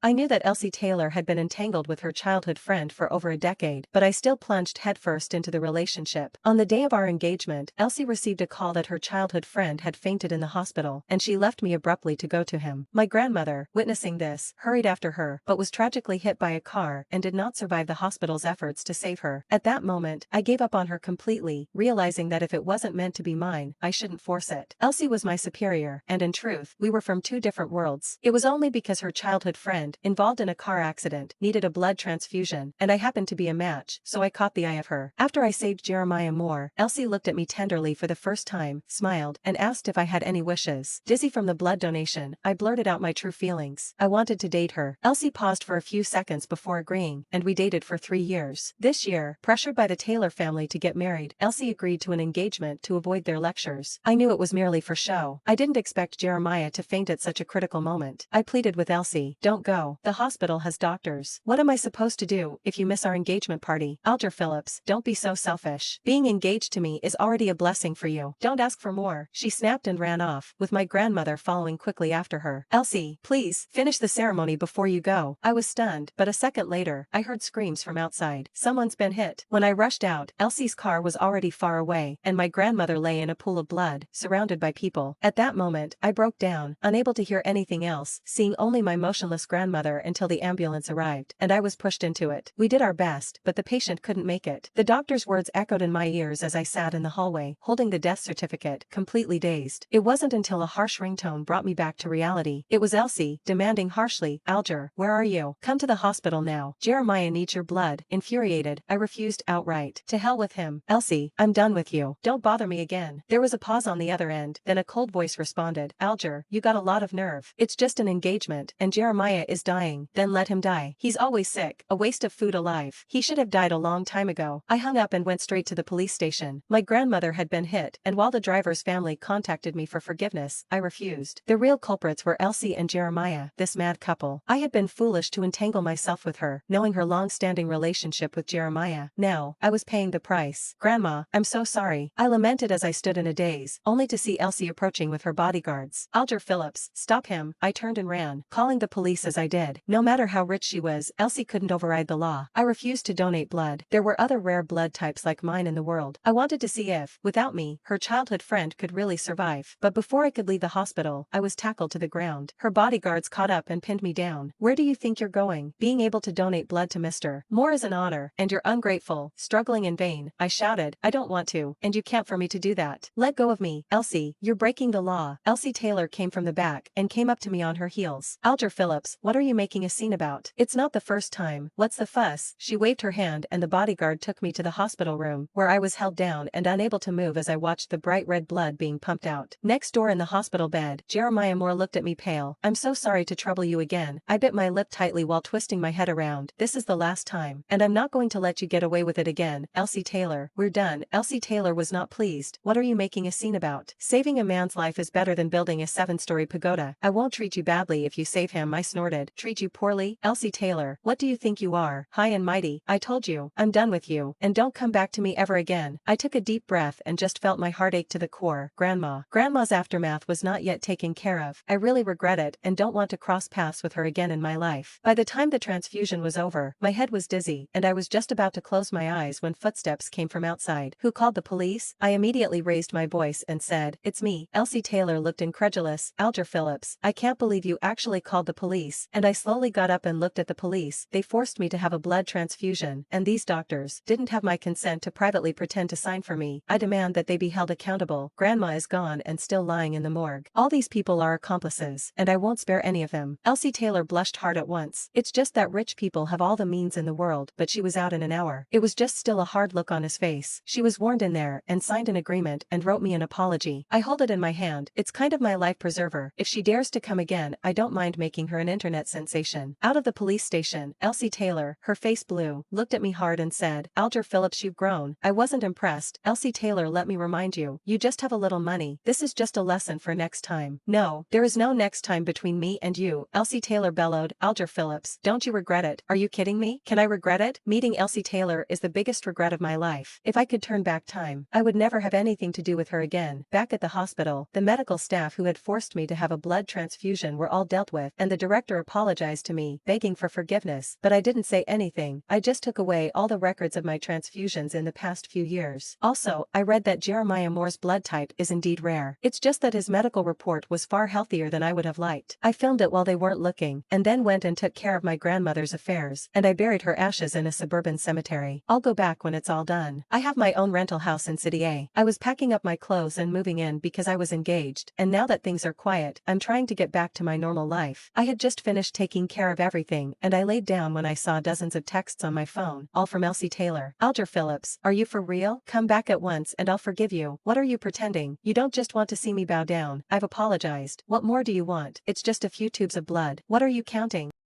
I knew that Elsie Taylor had been entangled with her childhood friend for over a decade, but I still plunged headfirst into the relationship. On the day of our engagement, Elsie received a call that her childhood friend had fainted in the hospital, and she left me abruptly to go to him. My grandmother, witnessing this, hurried after her, but was tragically hit by a car and did not survive the hospital's efforts to save her. At that moment, I gave up on her completely, realizing that if it wasn't meant to be mine, I shouldn't force it. Elsie was my superior, and in truth, we were from two different worlds. It was only because her childhood friend, involved in a car accident, needed a blood transfusion, and I happened to be a match, so I caught the eye of her. After I saved Jeremiah Moore, Elsie looked at me tenderly for the first time, smiled, and asked if I had any wishes. Dizzy from the blood donation, I blurted out my true feelings. I wanted to date her. Elsie paused for a few seconds before agreeing, and we dated for 3 years. This year, pressured by the Taylor family to get married, Elsie agreed to an engagement to avoid their lectures. I knew it was merely for show. I didn't expect Jeremiah to faint at such a critical moment. I pleaded with Elsie, "Don't go. The hospital has doctors. What am I supposed to do if you miss our engagement party? Alger Phillips, don't be so selfish. Being engaged to me is already a blessing for you. Don't ask for more." She snapped and ran off, with my grandmother following quickly after her. "Elsie, please, finish the ceremony before you go." I was stunned, but a second later, I heard screams from outside. "Someone's been hit." When I rushed out, Elsie's car was already far away, and my grandmother lay in a pool of blood, surrounded by people. At that moment, I broke down, unable to hear anything else, seeing only my motionless grandmother until the ambulance arrived, and I was pushed into it. We did our best, but the patient couldn't make it. The doctor's words echoed in my ears as I sat in the hallway, holding the death certificate, completely dazed. It wasn't until a harsh ringtone brought me back to reality. It was Elsie, demanding harshly, "Alger, where are you? Come to the hospital now. Jeremiah needs your blood." Infuriated, I refused outright. "To hell with him. Elsie, I'm done with you. Don't bother me again." There was a pause on the other end, then a cold voice responded, "Alger, you got a lot of nerve. It's just an engagement, and Jeremiah is dying. Then let him die. He's always sick, a waste of food alive. He should have died a long time ago." I hung up and went straight to the police station. My grandmother had been hit, and while the driver's family contacted me for forgiveness, I refused. The real culprits were Elsie and Jeremiah, this mad couple. I had been foolish to entangle myself with her, knowing her long-standing relationship with Jeremiah. Now, I was paying the price. "Grandma, I'm so sorry," I lamented as I stood in a daze, only to see Elsie approaching with her bodyguards. "Alger Phillips, stop him." I turned and ran, calling the police as I did. No matter how rich she was, Elsie couldn't override the law. I refused to donate blood. There were other rare blood types like mine in the world. I wanted to see if, without me, her childhood friend could really survive. But before I could leave the hospital, I was tackled to the ground. Her bodyguards caught up and pinned me down. "Where do you think you're going? Being able to donate blood to Mr. Moore is an honor, and you're ungrateful." Struggling in vain, I shouted, "I don't want to, and you can't for me to do that. Let go of me. Elsie, you're breaking the law." Elsie Taylor came from the back and came up to me on her heels. "Alger Phillips, what are you making a scene about? It's not the first time. What's the fuss?" She waved her hand and the bodyguard took me to the hospital room, where I was held down and unable to move as I watched the bright red blood being pumped out. Next door in the hospital bed, Jeremiah Moore looked at me pale. "I'm so sorry to trouble you again." I bit my lip tightly while twisting my head around. "This is the last time, and I'm not going to let you get away with it again. Elsie Taylor, we're done." Elsie Taylor was not pleased. "What are you making a scene about? Saving a man's life is better than building a 7-story pagoda." "I won't treat you badly if you save him," I snorted. "Treat you poorly? Elsie Taylor, what do you think you are? High and mighty? I told you, I'm done with you, and don't come back to me ever again." I took a deep breath and just felt my heart ache to the core. Grandma's aftermath was not yet taken care of. I really regret it and don't want to cross paths with her again in my life. By the time the transfusion was over, my head was dizzy, and I was just about to close my eyes when footsteps came from outside. "Who called the police?" I immediately raised my voice and said, "It's me." Elsie Taylor looked incredulous. "Alger Phillips, I can't believe you actually called the police." And I slowly got up and looked at the police. "They forced me to have a blood transfusion, and these doctors didn't have my consent to privately pretend to sign for me. I demand that they be held accountable." Grandma is gone and still lying in the morgue. All these people are accomplices, and I won't spare any of them. Elsie Taylor blushed hard at once. "It's just that rich people have all the means in the world, but she was out in an hour." It was just still a hard look on his face. "She was warned in there and signed an agreement and wrote me an apology." I hold it in my hand. "It's kind of my life preserver. If she dares to come again, I don't mind making her an internet sensation." Out of the police station, Elsie Taylor, her face blue, looked at me hard and said, "Alger Phillips, you've grown." I wasn't impressed. "Elsie Taylor, let me remind you, you just have a little money. This is just a lesson for next time." "No, there is no next time between me and you," Elsie Taylor bellowed. "Alger Phillips, don't you regret it? Are you kidding me? Can I regret it? Meeting Elsie Taylor is the biggest regret of my life. If I could turn back time, I would never have anything to do with her again." Back at the hospital, the medical staff who had forced me to have a blood transfusion were all dealt with, and the director apologized apologized to me, begging for forgiveness, but I didn't say anything. I just took away all the records of my transfusions in the past few years. Also, I read that Jeremiah Moore's blood type is indeed rare. It's just that his medical report was far healthier than I would have liked. I filmed it while they weren't looking, and then went and took care of my grandmother's affairs, and I buried her ashes in a suburban cemetery. I'll go back when it's all done. I have my own rental house in City A. I was packing up my clothes and moving in because I was engaged, and now that things are quiet, I'm trying to get back to my normal life. I had just finished taking care of everything, and I laid down when I saw dozens of texts on my phone, all from Elsie Taylor. Alger Phillips, are you for real? Come back at once and I'll forgive you. What are you pretending? You don't just want to see me bow down. I've apologized. What more do you want? It's just a few tubes of blood. What are you counting?